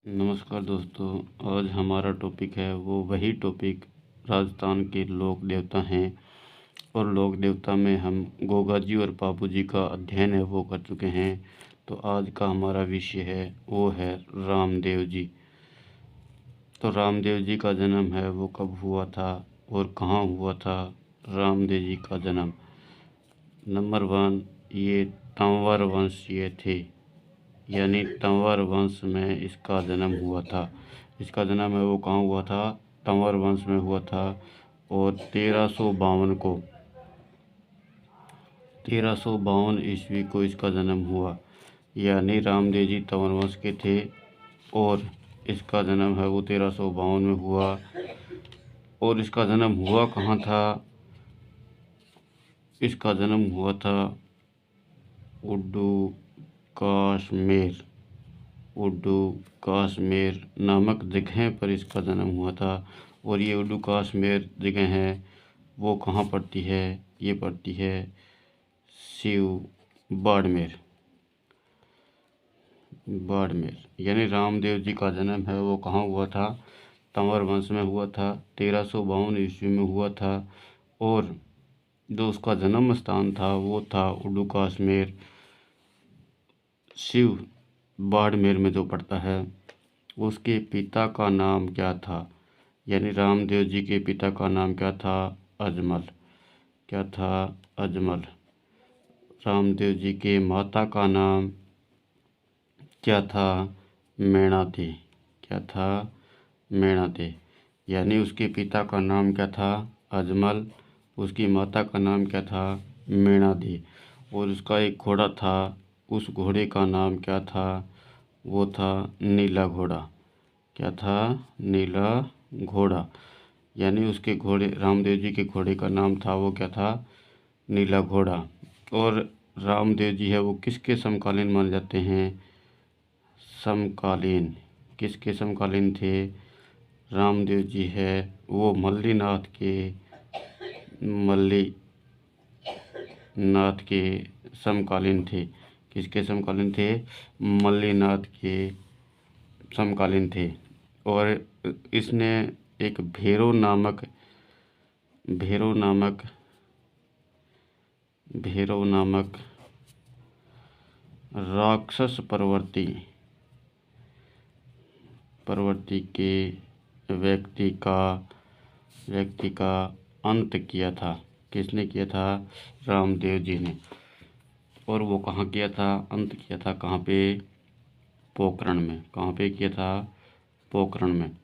नमस्कार दोस्तों। आज हमारा टॉपिक है वही टॉपिक राजस्थान के लोक देवता हैं। और लोक देवता में हम गोगा जी और बापू जी का अध्ययन है वो कर चुके हैं। तो आज का हमारा विषय है वो है रामदेव जी। तो रामदेव जी का जन्म है वो कब हुआ था और कहाँ हुआ था रामदेव जी का जन्म। नंबर 1, ये तंवर वंशीय थे, यानी तंवर वंश में इसका जन्म हुआ था। इसका जन्म है वो कहाँ हुआ था, तंवर वंश में हुआ था। और 1352 ईस्वी को इसका जन्म हुआ, यानी रामदेव जी तंवर वंश के थे और इसका जन्म है वो 1352 में हुआ। और इसका जन्म हुआ कहाँ था, इसका जन्म हुआ था उड्डू कश्मीर। उड्डू कश्मीर नामक जगह पर इसका जन्म हुआ था। और ये उड्डू कश्मीर जगह है वो कहाँ पड़ती है, ये पड़ती है शिव बाड़मेर। यानी रामदेव जी का जन्म है वो कहाँ हुआ था, तंवर वंश में हुआ था, 1352 ईस्वी में हुआ था। और जो उसका जन्म स्थान था वो था उड्डू कश्मीर, शिव बाड़मेर में जो पड़ता है। उसके पिता का नाम क्या था, यानी रामदेव जी के पिता का नाम क्या था, अजमल। क्या था, अजमल। रामदेव जी के माता का नाम क्या था, मैणा थी। क्या था, मैणा थी। यानी उसके पिता का नाम क्या था, अजमल। उसकी माता का नाम क्या था, मैणा थी। और उसका एक घोड़ा था, उस घोड़े का नाम क्या था, वो था नीला घोड़ा। क्या था, नीला घोड़ा। यानी उसके घोड़े, रामदेव जी के घोड़े का नाम था वो क्या था, नीला घोड़ा। और रामदेव जी है वो किसके समकालीन माने जाते हैं, समकालीन। किसके समकालीन थे, रामदेव जी है वो मल्लीनाथ के समकालीन थे। किसके समकालीन थे, मल्लीनाथ के समकालीन थे। और इसने एक भैरव नामक राक्षस प्रवृत्ति के व्यक्ति का अंत किया था। किसने किया था, रामदेव जी ने। और वो कहाँ किया था, अंत किया था कहाँ पे, पोखरण में। कहाँ पे किया था, पोखरण में।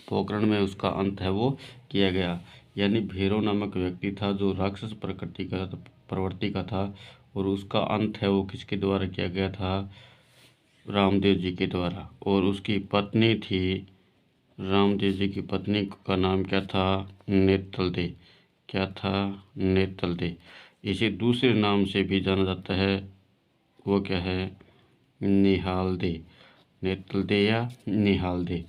पोखरण में उसका अंत है वो किया गया। यानी भैरव नामक व्यक्ति था जो राक्षस प्रवृत्ति का था, और उसका अंत है वो किसके द्वारा किया गया था, रामदेव जी के द्वारा। और उसकी पत्नी थी, रामदेव जी की पत्नी का नाम क्या था, नेतल दे। क्या था, नेतल दे। इसे दूसरे नाम से भी जाना जाता है, वो क्या है, निहाल दे। नेतल दे या निहाल दे।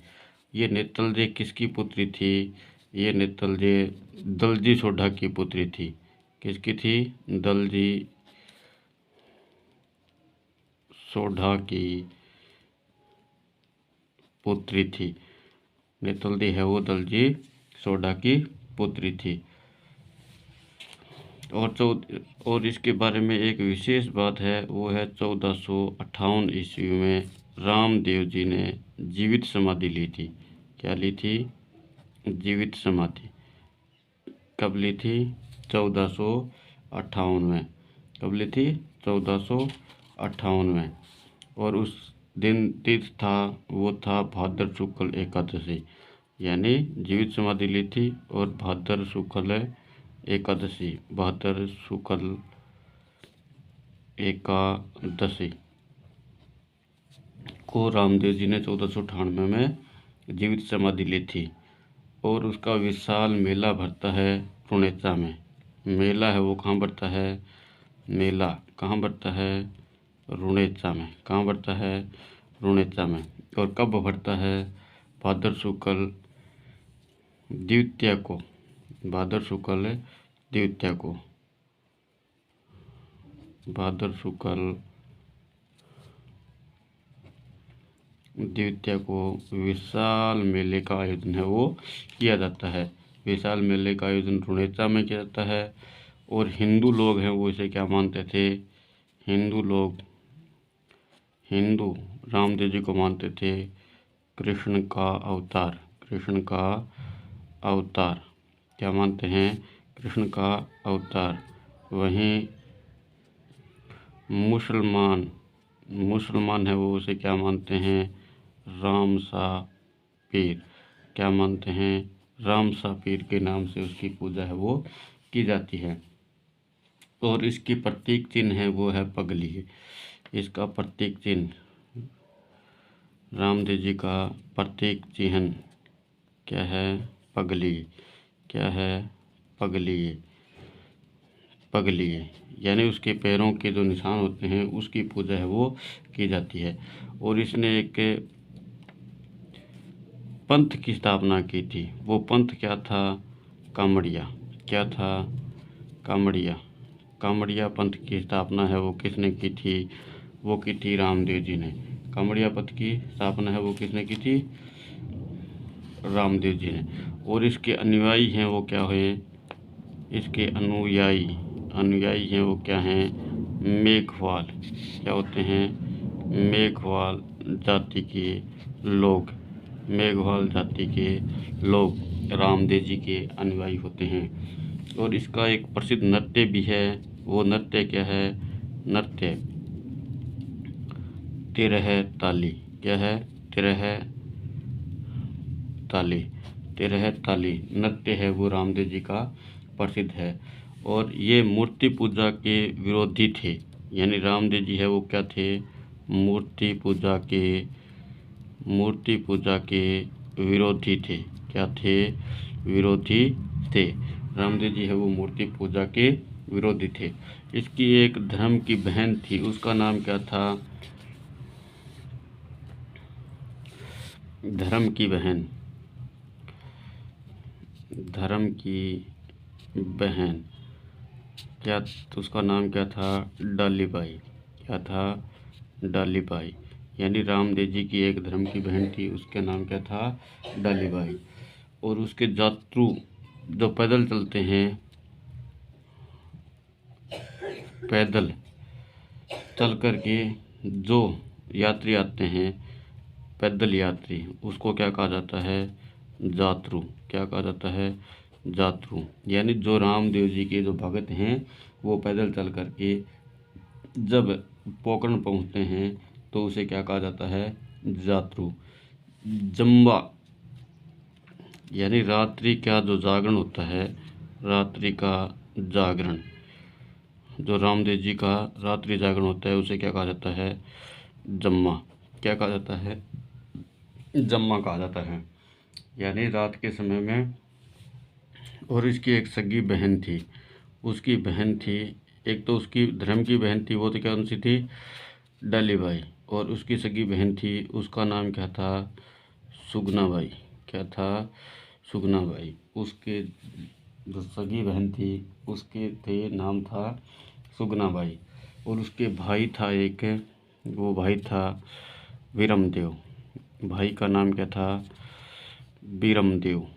ये नेतल दे किसकी पुत्री थी, ये नेतल दे दलजी सोढ़ा की पुत्री थी। किसकी थी, दलजी सोढ़ा की पुत्री थी। नेतल दे है वो दलजी सोढ़ा की पुत्री थी। और इसके बारे में एक विशेष बात है, वो है 1458 ईस्वी में रामदेव जी ने जीवित समाधि ली थी। क्या ली थी, जीवित समाधि। कब ली थी, 1458 में। कब ली थी, 1458 में। और उस दिन तीर्थ था वो था भाद्र शुक्ल एकादशी। यानी जीवित समाधि ली थी और भाद्र शुक्ल एकादशी, भाद्र शुक्ल एकादशी को रामदेव जी ने 1498 में जीवित समाधि ली थी। और उसका विशाल मेला भरता है रुणेचा में। मेला है वो कहाँ बढ़ता है, मेला कहाँ बढ़ता है, रुणेचा में। कहाँ बढ़ता है, रुणेचा में। और कब बढ़ता है, भाद्र शुक्ल द्वितीया को। भाद्र शुक्ल द्वितीया को। भाद्र शुक्ल द्वितीया को विशाल मेले का आयोजन है वो किया जाता है। विशाल मेले का आयोजन रुणेचा में किया जाता है। और हिंदू लोग हैं वो इसे क्या मानते थे? हिंदू रामदेव जी को मानते थे कृष्ण का अवतार। क्या मानते हैं? कृष्ण का अवतार। वहीं मुसलमान है वो उसे क्या मानते हैं? रामसा पीर। क्या मानते हैं? रामसा पीर के नाम से उसकी पूजा है वो की जाती है। और इसकी प्रतीक चिन्ह है वो है पगली। इसका प्रतीक चिन्ह, रामदेव जी का प्रतीक चिन्ह क्या है? पगली। क्या है? पगली यानी उसके पैरों के जो निशान होते हैं उसकी पूजा है वो की जाती है। और इसने एक पंथ की स्थापना की थी। वो पंथ क्या था? कामड़िया। क्या था? कामड़िया पंथ की स्थापना है वो किसने की थी? वो की थी रामदेव जी ने। कामड़िया पंथ की स्थापना है वो किसने की थी? रामदेव जी ने। और इसके अनुयायी हैं वो क्या हुए? इसके अनुयायी हैं वो क्या हैं? मेघवाल। क्या होते हैं? मेघवाल जाति के लोग। रामदेव जी के अनुयायी होते हैं। और इसका एक प्रसिद्ध नृत्य भी है। वो नृत्य क्या है? नृत्य तिरह ताली। क्या है? तिरह ताली नृत्य है वो रामदेव जी का प्रसिद्ध है। और ये मूर्ति पूजा के विरोधी थे। यानी रामदेव जी है वो क्या थे? मूर्ति पूजा के विरोधी थे। क्या थे? विरोधी थे। रामदेव जी है वो मूर्ति पूजा के विरोधी थे। इसकी एक धर्म की बहन थी, उसका नाम क्या था? धर्म की बहन क्या? तो उसका नाम क्या था? डालीबाई। क्या था? डालीबाई। यानी रामदेव जी की एक धर्म की बहन थी, उसका नाम क्या था? डालीबाई। और उसके यात्रु जो पैदल चलते हैं, पैदल चल कर के जो यात्री आते हैं, पैदल यात्री, उसको क्या कहा जाता है? जात्रु। क्या कहा जाता है? जात्रु। यानी जो रामदेव जी के जो भगत हैं वो पैदल चल करके जब पोकरण पहुंचते हैं तो उसे क्या कहा जाता है? जात्रु। जम्बा यानी रात्रि का जो जागरण होता है, रात्रि का जागरण, जो रामदेव जी का रात्रि जागरण होता है उसे क्या कहा जाता है? जम्मा। क्या कहा जाता है? जम्मा कहा जाता है। यानी रात के समय में। और इसकी एक सगी बहन थी, उसकी बहन थी, एक तो उसकी धर्म की बहन थी, वो तो कौन सी थी? डालीबाई। और उसकी सगी बहन थी, उसका नाम क्या था? सुगनाबाई। क्या था? सुगनाबाई। उसके जो सगी बहन थी उसके नाम था सुगनाबाई। और उसके भाई था एक, वो भाई था वीरमदेव। भाई का नाम क्या था? वीरमदेव।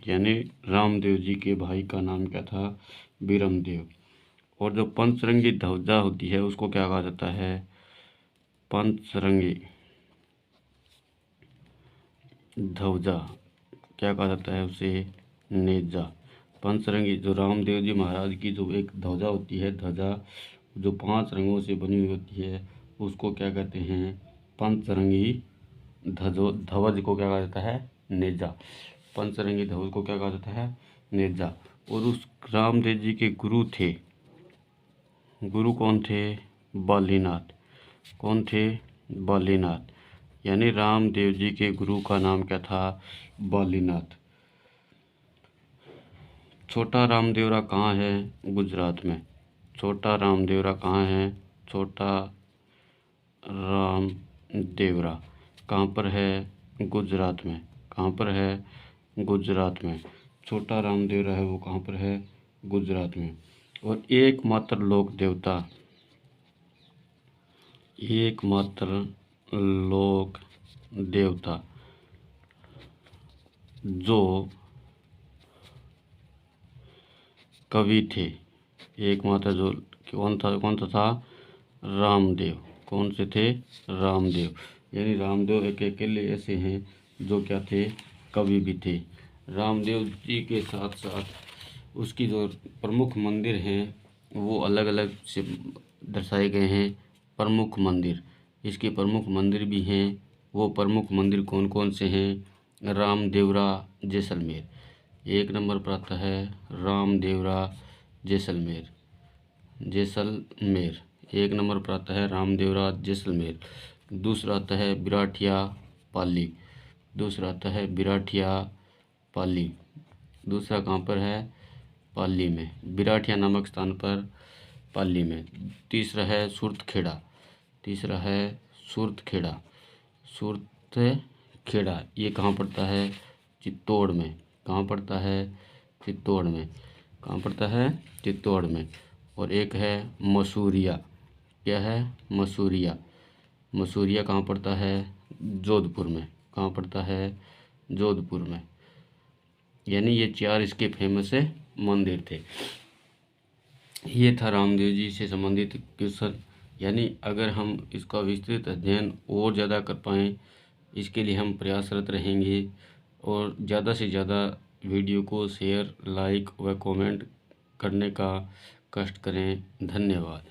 यानी रामदेव जी के भाई का नाम क्या था? वीरमदेव। और जो पंचरंगी ध्वजा होती है उसको क्या कहा जाता है? पंचरंगी ध्वजा। क्या कहा जाता है उसे? नेजा। पंचरंगी जो रामदेव जी महाराज की जो एक ध्वजा होती है, ध्वजा जो 5 रंगों से बनी हुई होती है, उसको क्या कहते हैं? पंचरंगी ध्वज को क्या कहा जाता है? नेजा। पंचरंगी ध्वज को क्या कहा जाता है? नेजा। और उस रामदेव जी के गुरु थे, गुरु कौन थे? बालीनाथ। कौन थे? बालीनाथ। यानी रामदेव जी के गुरु का नाम क्या था? बालीनाथ। छोटा रामदेवरा कहाँ है? गुजरात में। छोटा रामदेवरा कहाँ है? छोटा रामदेवरा कहाँ पर है? गुजरात में। कहाँ पर है? गुजरात में। छोटा रामदेवरा है वो कहाँ पर है? गुजरात में। और एकमात्र लोक देवता एकमात्र लोक देवता जो कवि थे। एकमात्र जो कौन सा था? रामदेव। कौन से थे? रामदेव। यानी रामदेव एक अकेले ऐसे हैं जो क्या थे? कवि भी थे। रामदेव जी के साथ साथ उसकी जो प्रमुख मंदिर हैं वो अलग अलग से दर्शाए गए हैं। प्रमुख मंदिर, इसके प्रमुख मंदिर भी हैं। वो प्रमुख मंदिर कौन कौन से हैं? रामदेवरा जैसलमेर। एक नंबर पर आता है रामदेवरा जैसलमेर। एक नंबर पर आता है रामदेवरा जैसलमेर। दूसरा आता है बिराठिया पाली। दूसरा कहाँ पर है? पाली में, बिराठिया नामक स्थान पर, पाली में। तीसरा है सुरतखेड़ा। ये कहाँ पड़ता है? चित्तौड़ में। कहाँ पड़ता है? चित्तौड़ में। और एक है मसूरिया। क्या है? मसूरिया कहाँ पड़ता है? जोधपुर में। कहाँ पड़ता है? जोधपुर में। यानी ये 4 इसके फेमस मंदिर थे। ये था रामदेव जी से संबंधित क्वेश्चन। यानी अगर हम इसका विस्तृत अध्ययन और ज़्यादा कर पाएँ, इसके लिए हम प्रयासरत रहेंगे। और ज़्यादा से ज़्यादा वीडियो को शेयर, लाइक व कमेंट करने का कष्ट करें। धन्यवाद।